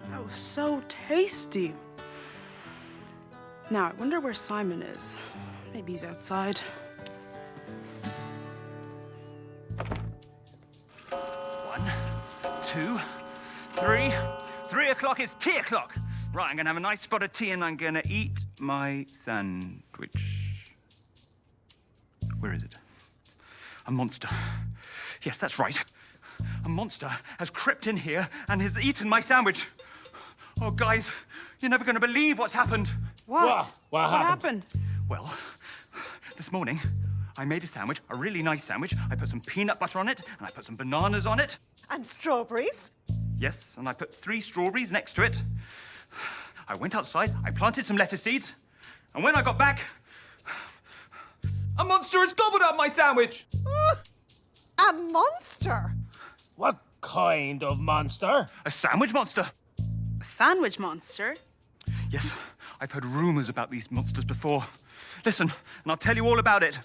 That was so tasty. Now, I wonder where Simon is. Maybe he's outside. One, 2, 3. 3 o'clock is tea o'clock. Right, I'm gonna have a nice spot of tea and I'm gonna eat my sandwich. Where is it? A monster. Yes, that's right. A monster has crept in here and has eaten my sandwich. Oh, guys, you're never gonna believe what's happened. What? What happened? Well, this morning, I made a sandwich, a really nice sandwich. I put some peanut butter on it, and I put some bananas on it. And strawberries? Yes, and I put 3 strawberries next to it. I went outside, I planted some lettuce seeds, and when I got back, a monster has gobbled up my sandwich! A monster? What kind of monster? A sandwich monster. A sandwich monster? Yes, I've heard rumors about these monsters before. Listen, and I'll tell you all about it.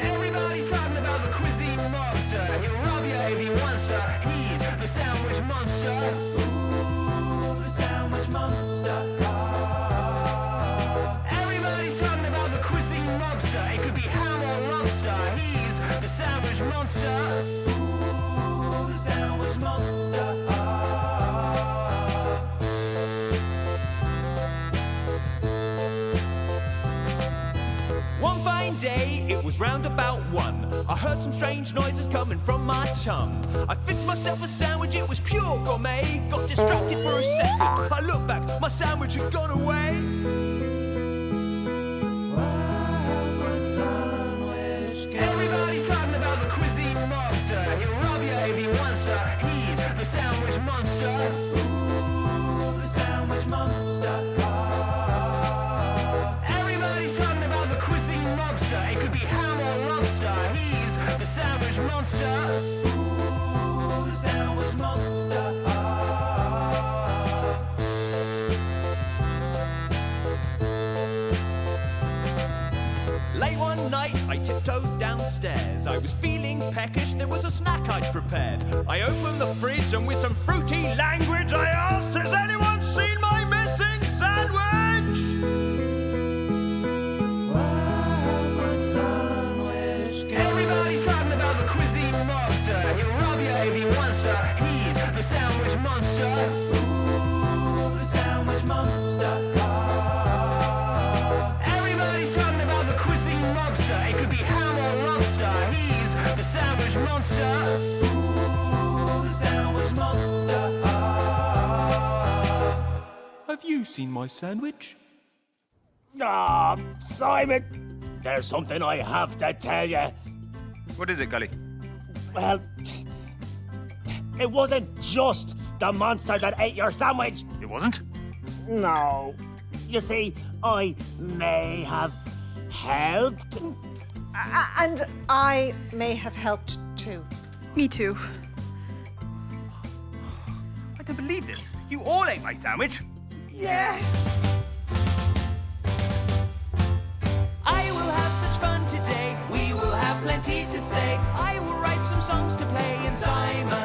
Everybody's talking about the cuisine monster. He'll rob you if he wants to. He's the sandwich monster. Ooh, the sandwich monster. Everybody's talking about the cuisine monster. It could be ham or lobster. He's the sandwich monster. Ooh, the sandwich monster. One fine day, it was round about 1. I heard some strange noises coming from my tongue. I fixed myself a sandwich, it was pure gourmet. Got distracted for a second. I looked back, my sandwich had gone away. Everybody's talking about the cuisine monster. He'll rob you if he wants to. He's the sandwich monster. Ooh, the sandwich monster. Everybody's talking about the cuisine monster. It could be ham or lobster. He's the sandwich monster. Ooh, the sandwich monster. Late one night, I tiptoed downstairs. I was feeling peckish, there was a snack I'd prepared. I opened the fridge and with some fruity language I asked, has anyone seen my missing sandwich? Everybody's talking about the cuisine monster. He'll rob you if he wants to. He's the sandwich monster. Ooh, the sandwich monster. Everybody's talking about the cuisine monster. It could be ham or lobster. He's the sandwich monster. Ooh, the sandwich monster. Have you seen my sandwich? Ah, Simon, there's something I have to tell you. What is it, Gully? Well, it wasn't just the monster that ate your sandwich. It wasn't? No. You see, I may have helped. And I may have helped too. Me too. I don't believe this. You all ate my sandwich. Yes! I will have such fun today. We will have plenty to say. I will write some songs to play, and Simon